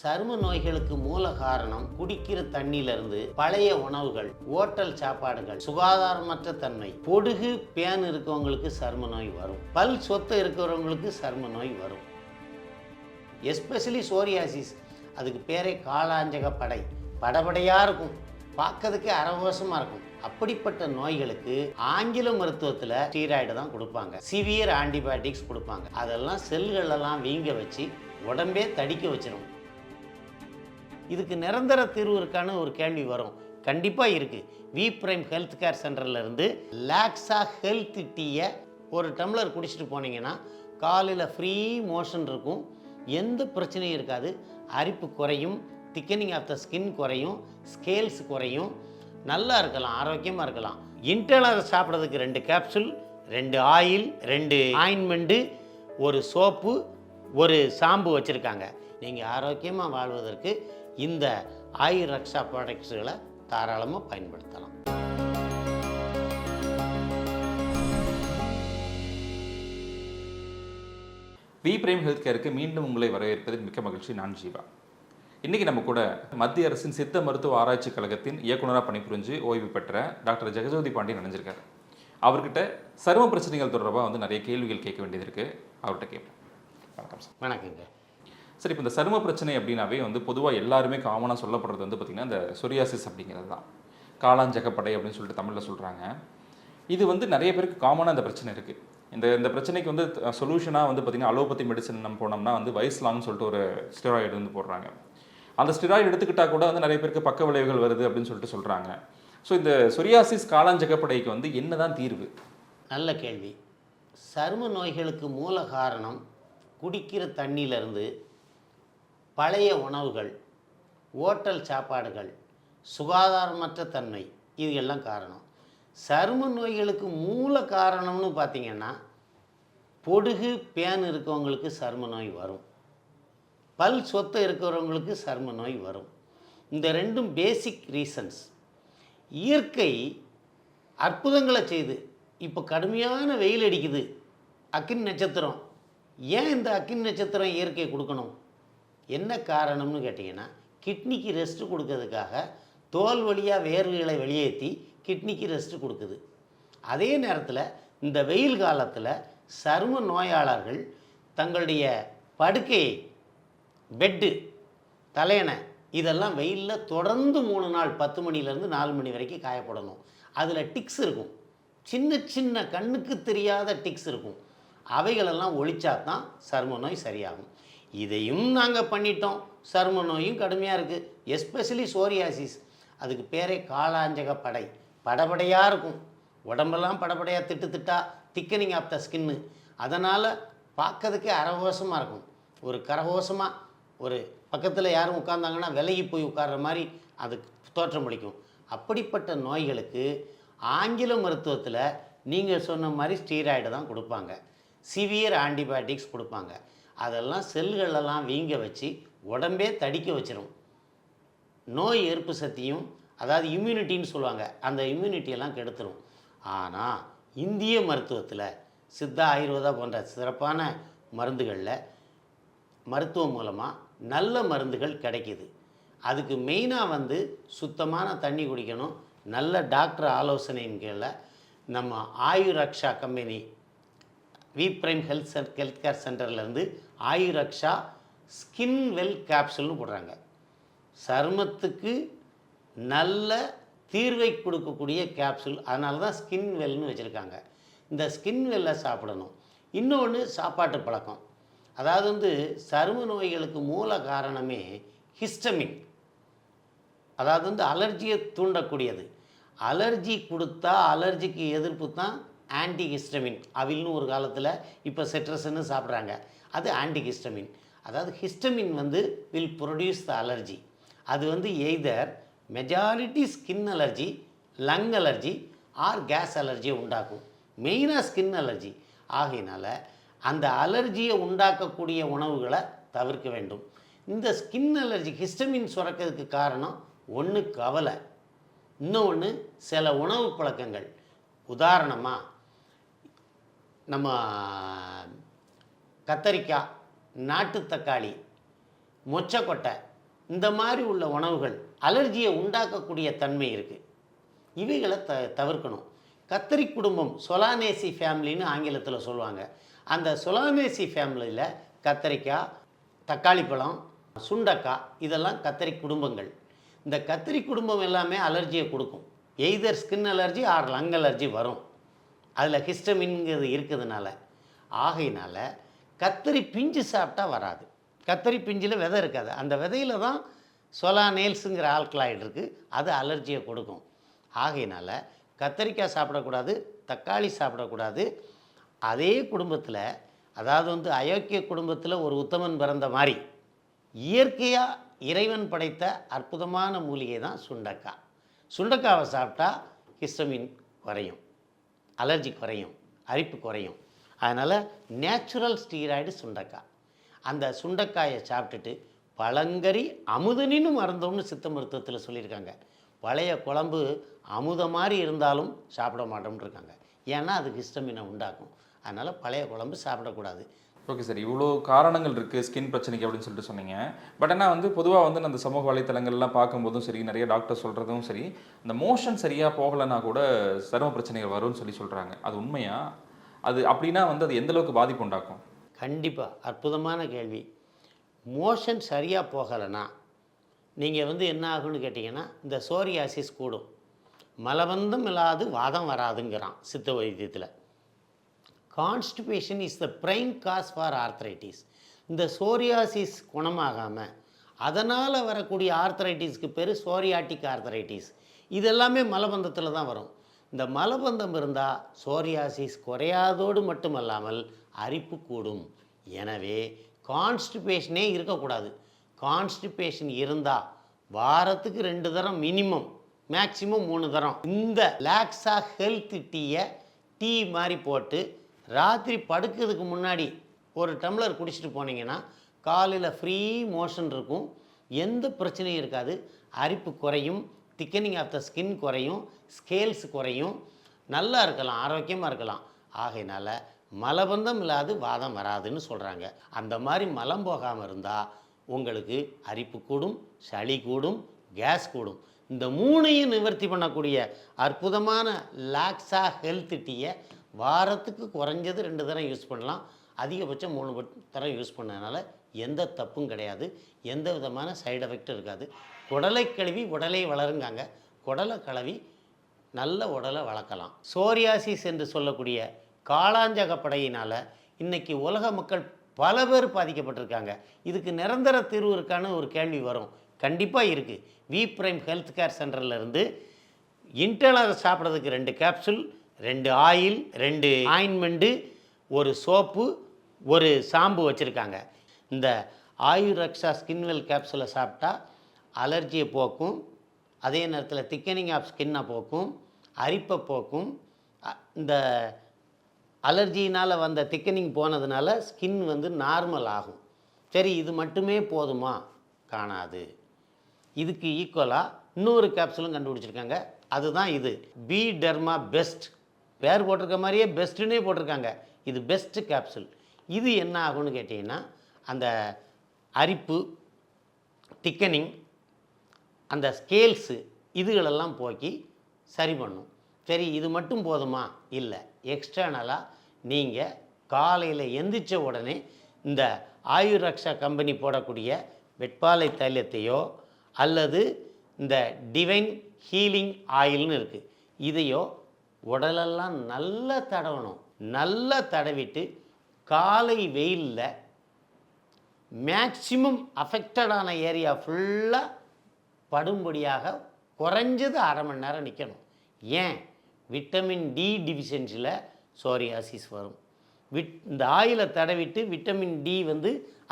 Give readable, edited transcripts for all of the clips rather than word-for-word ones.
சரும நோய்களுக்கு மூல காரணம் குடிக்கிற தண்ணியிலிருந்து பழைய உணவுகள், ஓட்டல் சாப்பாடுகள், சுகாதாரமற்ற தன்மை. பொடுகு பேன் இருக்கவங்களுக்கு சரும நோய் வரும். பல் சொத்தை இருக்கிறவங்களுக்கு சரும நோய் வரும். எஸ்பெஷலி சோரியாசிஸ், அதுக்கு பேரே காளாஞ்சக படை. படபடையாக இருக்கும், பார்க்கறதுக்கு அரவசமாக இருக்கும். அப்படிப்பட்ட நோய்களுக்கு ஆங்கில மருத்துவத்தில் ஸ்டீராய்டு தான் கொடுப்பாங்க. சிவியர் ஆன்டிபயோட்டிக்ஸ் கொடுப்பாங்க. அதெல்லாம் செல்களெல்லாம் வீங்க வச்சு உடம்பே தடிக்க வச்சிடும். இதுக்கு நிரந்தர தீர்வு இருக்கான்னு ஒரு கேள்வி வரும். கண்டிப்பாக இருக்குது. வி பிரைம் ஹெல்த் கேர் சென்டர்லேருந்து லாக்ஸா ஹெல்த் டீயை ஒரு டம்ளர் குடிச்சிட்டு போனீங்கன்னா காலையில் ஃப்ரீ மோஷன் இருக்கும், எந்த பிரச்சனையும் இருக்காது. அரிப்பு குறையும், திக்கனிங் ஆஃப் த ஸ்கின் குறையும், ஸ்கேல்ஸ் குறையும், நல்லா இருக்கலாம், ஆரோக்கியமாக இருக்கலாம். இன்டர்னலாக சாப்பிட்றதுக்கு 2 கேப்சூல், 2 ஆயில், 2 ஆயின்மெண்ட்டு, ஒரு சோப்பு, ஒரு ஷாம்பு வச்சுருக்காங்க. நீங்கள் ஆரோக்கியமாக வாழ்வதற்கு இந்த ஆயுர் ரக்ஷா ப்ராடக்ட்ஸுகளை தாராளமாக பயன்படுத்தலாம். வி பிரைம் ஹெல்த் கேருக்கு மீண்டும் உங்களை வரவேற்பதில் மிக்க மகிழ்ச்சி. நான் ஜீவா. இன்றைக்கி நம்ம கூட மத்திய அரசின் சித்த மருத்துவ ஆராய்ச்சி கழகத்தின் இயக்குநராக பணிபுரிஞ்சு ஓய்வு பெற்ற டாக்டர் ஜெகஜோதி பாண்டியன் நினைஞ்சிருக்காரு. அவர்கிட்ட சரும பிரச்சனைகள் தொடர்பாக நிறைய கேள்விகள் கேட்க வேண்டியது இருக்குது. அவர்கிட்ட கேட்பேன். வணக்கம் சார். வணக்கங்க. சார், இப்போ இந்த சரும பிரச்சனை அப்படின்னாவே பொதுவாக எல்லாருமே காமனாக சொல்லப்படுறது பார்த்திங்கன்னா இந்த சொரியாசிஸ் அப்படிங்கிறது தான். காளாஞ்சகப்படை அப்படின்னு சொல்லிட்டு தமிழில் சொல்கிறாங்க. இது நிறைய பேருக்கு காமனாக இந்த பிரச்சனை இருக்குது. இந்த பிரச்சனைக்கு சொல்யூஷனாக பார்த்திங்கன்னா அலோபதி மெடிசன் நம்ம போனோம்னா வைஸ்லாங்னு சொல்லிட்டு ஒரு ஸ்டெராய்டு போடுறாங்க. அந்த ஸ்டெராய்டு எடுத்துக்கிட்டால் கூட நிறைய பேருக்கு பக்க விளைவுகள் வருது அப்படின்னு சொல்லிட்டு சொல்கிறாங்க. ஸோ இந்த சொரியாசிஸ் காளாஞ்சகப்படைக்கு என்ன தான் தீர்வு? நல்ல கேள்வி. சரும நோய்களுக்கு மூல காரணம் குடிக்கிற தண்ணியிலிருந்து பழைய உணவுகள், ஓட்டல் சாப்பாடுகள், சுகாதாரமற்ற தன்மை, இது எல்லாம் காரணம். சரும நோய்களுக்கு மூல காரணம்னு பார்த்திங்கன்னா பொடுகு பேன் இருக்கவங்களுக்கு சரும நோய் வரும். பல் சொத்தை இருக்கிறவங்களுக்கு சரும நோய் வரும். இந்த 2ம் பேசிக் ரீசன்ஸ். இயற்கை அற்புதங்களை செய்து, இப்போ கடுமையான வெயில் அடிக்குது, அக்கினி நட்சத்திரம். ஏன் இந்த அக்கினி நட்சத்திரம் இயற்கை கொடுக்கணும்? என்ன காரணம்னு கேட்டிங்கன்னா, கிட்னிக்கு ரெஸ்ட்டு கொடுக்கறதுக்காக தோல் வழியாக வேர்வைகளை வெளியேற்றி கிட்னிக்கு ரெஸ்ட்டு கொடுக்குது. அதே நேரத்தில் இந்த வெயில் காலத்தில் சரும நோயாளர்கள் தங்களுடைய படுக்கையை, பெட்டு, தலையணை இதெல்லாம் வெயிலில் தொடர்ந்து 3 நாள் 10 மணிலேருந்து 4 மணி வரைக்கும் காயப்படணும். அதில் டிக்ஸ் இருக்கும், சின்ன சின்ன கண்ணுக்கு தெரியாத டிக்ஸ் இருக்கும். அவைகளெல்லாம் ஒழிச்சா தான் சரும நோய் சரியாகும். இதையும் நாங்கள் பண்ணிட்டோம், சரும நோயும் கடுமையாக இருக்குது. எஸ்பெஷலி சோரியாசிஸ், அதுக்கு பேரே காளாஞ்சக படை. படபடையாக இருக்கும், உடம்பெல்லாம் படபடையாக, திட்டா, திக்கனிங் ஆஃப் த ஸ்கின்னு. அதனால் பார்க்கறதுக்கே அரகோசமாக இருக்கும். ஒரு கரகோசமாக, ஒரு பக்கத்தில் யாரும் உட்கார்ந்தாங்கன்னா விலகி போய் உட்கார்ற மாதிரி அது தோற்றம் அளிக்கும். அப்படிப்பட்ட நோய்களுக்கு ஆங்கில மருத்துவத்தில் நீங்கள் சொன்ன மாதிரி ஸ்டீராய்டு தான் கொடுப்பாங்க. சிவியர் ஆன்டிபயோட்டிக்ஸ் கொடுப்பாங்க. அதெல்லாம் செல்களெல்லாம் வீங்க வச்சு உடம்பே தடிக்க வச்சிடும். நோய் எதிர்ப்பு சக்தியும், அதாவது இம்யூனிட்டின்னு சொல்லுவாங்க, அந்த இம்யூனிட்டியெல்லாம் கெடுத்துடும். ஆனால் இந்திய மருத்துவத்தில் சித்தா, ஆயுர்வேதா போன்ற சிறப்பான மருந்துகளில் மருத்துவம் மூலமாக நல்ல மருந்துகள் கிடைக்கிது. அதுக்கு மெயினாக சுத்தமான தண்ணி குடிக்கணும். நல்ல டாக்டர் ஆலோசனையின் கீழே நம்ம Ayur Raksha company V prime health care சென்டர்லேருந்து ஆயுர் ரக்ஷா ஸ்கின் வெல் கேப்சூல்னு போடுறாங்க. சருமத்துக்கு நல்ல தீர்வை கொடுக்கக்கூடிய கேப்சூல். அதனால தான் ஸ்கின் வெல்னு வச்சுருக்காங்க. இந்த ஸ்கின் வெல்லை சாப்பிடணும். இன்னொன்று சாப்பாட்டு பழக்கம். அதாவது சரும நோய்களுக்கு மூல காரணமே ஹிஸ்டமின். அதாவது அலர்ஜியை தூண்டக்கூடியது. அலர்ஜி கொடுத்தா அலர்ஜிக்கு எதிர்ப்பு தான் ஆன்டி ஹிஸ்டமின். அவில்னு ஒரு காலத்தில், இப்போ செட்ரஸ்ன்னு சாப்பிட்றாங்க, அது ஆன்டி ஹிஸ்டமின். அதாவது histamine will produce the allergy. அது either majority skin allergy, lung allergy or gas அலர்ஜியை உண்டாக்கும். மெயினாக ஸ்கின் அலர்ஜி. ஆகையினால அந்த அலர்ஜியை உண்டாக்கக்கூடிய உணவுகளை தவிர்க்க வேண்டும். இந்த ஸ்கின் அலர்ஜி ஹிஸ்டமின் சுரக்கிறதுக்கு காரணம் ஒன்று கவலை, இன்னொன்று சில உணவு பழக்கங்கள். உதாரணமாக நம்ம கத்தரிக்காய், நாட்டு தக்காளி, மொச்சக்கொட்டை இந்த மாதிரி உள்ள உணவுகள் அலர்ஜியை உண்டாக்கக்கூடிய தன்மை இருக்குது. இவைகளை தவிர்க்கணும். கத்தரி குடும்பம் சொலானேசி ஃபேமிலின்னு ஆங்கிலத்தில் சொல்லுவாங்க. அந்த சொலானேசி ஃபேமிலியில் கத்தரிக்காய், தக்காளி பழம், சுண்டக்காய் இதெல்லாம் கத்தரி குடும்பங்கள். இந்த கத்தரி குடும்பம் எல்லாமே அலர்ஜியை கொடுக்கும். Either skin allergy or lung allergy வரும். அதில் ஹிஸ்டமின்ங்கிறது இருக்கிறதுனால. ஆகையினால கத்தரி பிஞ்சு சாப்பிட்டா வராது. கத்தரி பிஞ்சில் விதை இருக்காது. அந்த விதையில் தான் சொலானேல்ஸுங்கிற ஆல்கலாய்டு இருக்குது. அது அலர்ஜியை கொடுக்கும். ஆகையினால கத்தரிக்காய் சாப்பிடக்கூடாது, தக்காளி சாப்பிடக்கூடாது. அதே குடும்பத்தில், அதாவது அயோக்கிய குடும்பத்தில் ஒரு உத்தமன் பிறந்த மாதிரி இயற்கையாக இறைவன் படைத்த அற்புதமான மூலிகை தான் சுண்டக்காய். சுண்டக்காவை சாப்பிட்டா ஹிஸ்டமின் குறையும், அலர்ஜி குறையும், அரிப்பு குறையும். அதனால் நேச்சுரல் ஸ்டீராய்டு சுண்டக்காய். அந்த சுண்டக்காயை சாப்பிட்டுட்டு பழங்கறி அமுதனின்னு மறந்தோம்னு சித்த மருத்துவத்தில் சொல்லியிருக்காங்க. பழைய குழம்பு அமுத மாதிரி இருந்தாலும் சாப்பிட மாட்டோம்னு இருக்காங்க. ஏன்னா அது ஹிஸ்டமினை உண்டாக்கும். அதனால் பழைய குழம்பு சாப்பிடக்கூடாது. ஓகே சார், இவ்வளோ காரணங்கள் இருக்குது ஸ்கின் பிரச்சனைக்கு அப்படின்னு சொல்லிட்டு சொன்னீங்க. பட் ஆனால் பொதுவாக அந்த சமூக வலைத்தளங்கள்லாம் பார்க்கும்போதும் சரி, நிறைய டாக்டர் சொல்கிறதும் சரி, இந்த மோஷன் சரியாக போகலைன்னா கூட சரும பிரச்சனைகள் வரும்னு சொல்கிறாங்க. அது உண்மையா? அது அப்படின்னா அது எந்த அளவுக்கு பாதிப்பு உண்டாக்கும்? கண்டிப்பாக அற்புதமான கேள்வி. மோஷன் சரியாக போகலைன்னா நீங்கள் என்ன ஆகுன்னு கேட்டிங்கன்னா, இந்த சோரியாசிஸ் கூடும். மலபந்தம் இல்லாது வாதம் வராதுங்கிறான் சித்த வைத்தியத்தில். Constipation is the prime cause for arthritis. இந்த சோரியாசிஸ் குணமாகாமல் அதனால் வரக்கூடிய ஆர்த்ரைட்டிஸ்க்கு பேர் சோரியாட்டிக் ஆர்த்ரைட்டிஸ். இதெல்லாமே மலபந்தத்தில் தான் வரும். இந்த மலபந்தம் இருந்தால் சோரியாசிஸ் குறையாதோடு மட்டுமல்லாமல் அரிப்பு கூடும். எனவே கான்ஸ்டிபேஷனே இருக்கக்கூடாது. கான்ஸ்டிபேஷன் இருந்தால் வாரத்துக்கு 2 தரம் மினிமம், மேக்சிமம் 3 தரம் இந்த லாக்ஸா ஹெல்த் டீ மாதிரி போட்டு ராத்திரி படுக்கிறதுக்கு முன்னாடி ஒரு டம்ளர் குடிச்சிட்டு போனீங்கன்னா காலையில் ஃப்ரீ மோஷன் இருக்கும், எந்த பிரச்சனையும் இருக்காது, அரிப்பு குறையும், திக்கனிங் ஆஃப் த ஸ்கின் குறையும், ஸ்கேல்ஸ் குறையும், நல்லா இருக்கலாம், ஆரோக்கியமாக இருக்கலாம். ஆகையினால மலபந்தம் இல்லாது வாதம் வராதுன்னு சொல்கிறாங்க. அந்த மாதிரி மலம் போகாமல் இருந்தால் உங்களுக்கு அரிப்பு கூடும், சளி கூடும், கேஸ் கூடும். இந்த 3ஐயும் நிவர்த்தி பண்ணக்கூடிய அற்புதமான லாக்ஸா ஹெல்த் டீயை வாரத்துக்கு குறைஞ்சது 2 தரம் யூஸ் பண்ணலாம், அதிகபட்சம் 3 தரம் யூஸ் பண்ணதுனால எந்த தப்பும் கிடையாது, எந்த விதமான சைடு எஃபெக்டும் இருக்காது. குடலை கழுவி உடலை வளருங்காங்க, குடலை கழுவி நல்ல உடலை வளர்க்கலாம். சோரியாசிஸ் என்று சொல்லக்கூடிய காளாஞ்சகப்படையினால் இன்றைக்கி உலக மக்கள் பல பேர் பாதிக்கப்பட்டிருக்காங்க. இதுக்கு நிரந்தர தீர்வு இருக்கான்னு ஒரு கேள்வி வரும். கண்டிப்பாக இருக்குது. வி பிரைம் ஹெல்த் கேர் சென்டர்லேருந்து இன்டர்னல் சாப்பிட்றதுக்கு 2 கேப்சூல், 2 ஆயில், 2 ஆயின்மெண்ட்டு, ஒரு சோப்பு, ஒரு ஷாம்பு வச்சுருக்காங்க. இந்த ஆயுரக்ஷா ஸ்கின்வெல் கேப்சூலை சாப்பிட்டா அலர்ஜியை போக்கும், அதே நேரத்தில் திக்கனிங் ஆஃப் ஸ்கின்னை போக்கும், அரிப்பை போக்கும். இந்த அலர்ஜினால் வந்த திக்கனிங் போனதுனால ஸ்கின் நார்மல் ஆகும். சரி, இது மட்டுமே போதுமா? காணாது. இதுக்கு ஈக்குவலாக இன்னொரு கேப்சூலும் கண்டுபிடிச்சிருக்காங்க. அதுதான் இது பி டெர்மா பெஸ்ட். பேர் போட்டிருக்க மாதிரியே பெஸ்ட்டுன்னே போட்டிருக்காங்க. இது பெஸ்ட்டு கேப்சூல். இது என்ன ஆகும்னு கேட்டிங்கன்னா, அந்த அரிப்பு, திக்கனிங், அந்த ஸ்கேல்ஸு இதுகளெல்லாம் போக்கி சரி பண்ணும். சரி, இது மட்டும் போதுமா? இல்லை. எக்ஸ்டர்னலாக நீங்கள் காலையில் எந்திரிச்ச உடனே இந்த ஆயுரக்ஷா கம்பெனி போடக்கூடிய வெட்பாலை தைலத்தையோ அல்லது இந்த டிவைன் ஹீலிங் ஆயில்னு இருக்குது, இதையோ உடலெல்லாம் நல்லா தடவணும். நல்லா தடவிட்டு காலை வெயிலில் மேக்சிமம் அஃபெக்டடான ஏரியா ஃபுல்லாக படும்படியாக குறைஞ்சது 1/2 மணி நேரம் நிற்கணும். ஏன்? விட்டமின் டி டிஃபிஷியன்சியில் சோரியாசிஸ் வரும். இந்த ஆயிலை தடவிட்டு விட்டமின் டி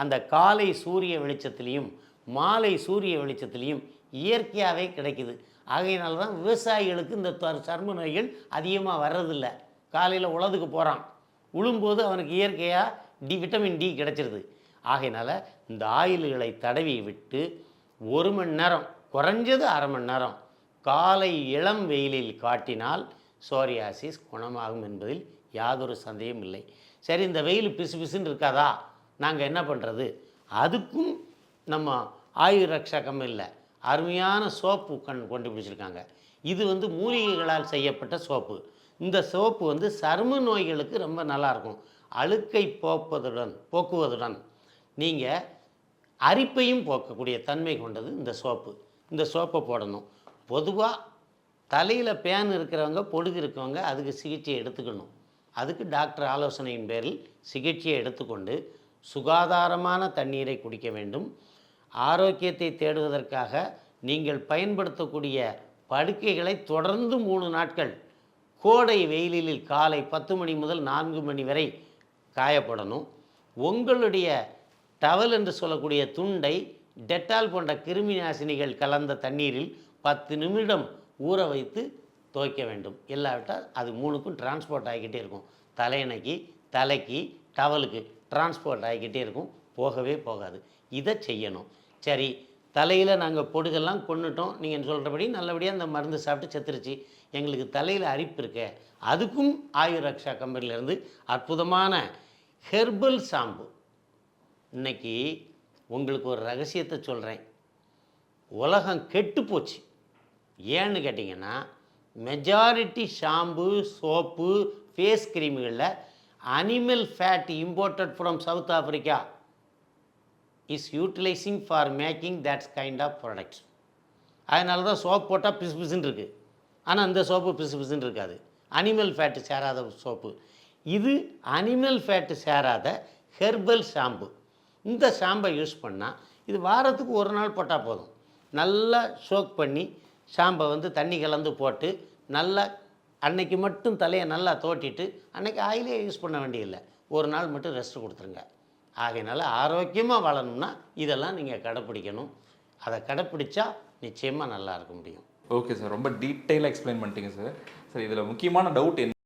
அந்த காலை சூரிய வெளிச்சத்துலேயும் மாலை சூரிய வெளிச்சத்துலேயும் இயற்கையாகவே கிடைக்குது. ஆகையினால தான் விவசாயிகளுக்கு இந்த சர்ம நோய்கள் அதிகமாக வர்றதில்லை. காலையில் உழதுக்கு போகிறான், உழும்போது அவனுக்கு இயற்கையாக விட்டமின் டி கிடச்சிருது. ஆகையினால இந்த ஆயில்களை தடவி விட்டு 1 மணி நேரம், குறைஞ்சது 1/2 மணி நேரம் காலை இளம் வெயிலில் காட்டினால் சோரியாசிஸ் குணமாகும் என்பதில் யாதொரு சந்தேகம் இல்லை. சரி, இந்த வெயில் பிசு பிசுன்னு இருக்காதா? நாங்கள் என்ன பண்ணுறது? அதுக்கும் நம்ம ஆயுர் ரக்ஷா கம்பெனியில் அருமையான சோப்பு கண்டுபிடிச்சிருக்காங்க. இது வந்து மூலிகைகளால் செய்யப்பட்ட சோப்பு. இந்த சோப்பு வந்து சரும நோய்களுக்கு ரொம்ப நல்லாயிருக்கும். அழுக்கை போக்குவதுடன் நீங்கள் அரிப்பையும் போக்கக்கூடிய தன்மை கொண்டது இந்த சோப்பு. இந்த சோப்பை போடணும். பொதுவாக தலையில் பேன் இருக்கிறவங்க, பொடுகு இருக்கவங்க அதுக்கு சிகிச்சை எடுத்துக்கணும். அதுக்கு டாக்டர் ஆலோசனையின் பேரில் சிகிச்சையை எடுத்துக்கொண்டு சுகாதாரமான தண்ணீரை குடிக்க வேண்டும். ஆரோக்கியத்தை தேடுவதற்காக நீங்கள் பயன்படுத்தக்கூடிய படுக்கைகளை தொடர்ந்து 3 நாட்கள் கோடை வெயிலில் காலை 10 மணி முதல் 4 மணி வரை காயப்படணும். உங்களுடைய டவல் என்று சொல்லக்கூடிய துண்டை டெட்டால் போன்ற கிருமி நாசினிகள் கலந்த தண்ணீரில் 10 நிமிடம் ஊற வைத்து துவைக்க வேண்டும். இல்லாவிட்டால் அது 3க்கும் டிரான்ஸ்போர்ட் ஆகிக்கிட்டே இருக்கும். தலையணைக்கு, தலைக்கு, டவலுக்கு டிரான்ஸ்போர்ட் ஆகிக்கிட்டே இருக்கும், போகவே போகாது. இதை செய்யணும். சரி, தலையில் நாங்கள் பொடுகெல்லாம் கொண்டுட்டோம், நீங்கள் சொல்கிறபடி நல்லபடியாக அந்த மருந்து சாப்பிட்டு செத்துருச்சு, எங்களுக்கு தலையில் அரிப்பு இருக்க, அதுக்கும் ஆயுர் ரக்ஷா கம்பெனிலேருந்து அற்புதமான ஹெர்பல் ஷாம்பு. இன்றைக்கி உங்களுக்கு ஒரு ரகசியத்தை சொல்கிறேன். உலகம் கெட்டு போச்சு. ஏன்னு கேட்டிங்கன்னா, மெஜாரிட்டி ஷாம்பு, சோப்பு, ஃபேஸ் க்ரீம்களில் animal fat imported from South Africa is utilising for making that's kind of products. அதனால தான் சோப்பு போட்டால் பிசு பிசுன்னு இருக்குது. ஆனால் இந்த சோப்பு பிசு பிசுன்னு இருக்காது. அனிமல் ஃபேட்டு சேராத சோப்பு. இது அனிமல் ஃபேட்டு சேராத ஹெர்பல் ஷாம்பு. இந்த ஷாம்பை யூஸ் பண்ணால் இது வாரத்துக்கு 1 நாள் போட்டால் போதும். நல்லா சோக் பண்ணி ஷாம்பை வந்து தண்ணி கலந்து போட்டு நல்லா அன்னைக்கு மட்டும் தலையை நல்லா தோட்டிட்டு அன்றைக்கி ஆயிலே யூஸ் பண்ண வேண்டியதில்லை. 1 நாள் மட்டும் ரெஸ்ட் கொடுத்துருங்க. ஆகையினால ஆரோக்கியமாக வாழணும்னா இதெல்லாம் நீங்கள் கடைப்பிடிக்கணும். அதை கடைப்பிடிச்சா நிச்சயமாக நல்லா இருக்க முடியும். ஓகே சார், ரொம்ப டீட்டெயிலாக எக்ஸ்பிளைன் பண்ணிட்டீங்க சார். சார், இதில் முக்கியமான டவுட் என்ன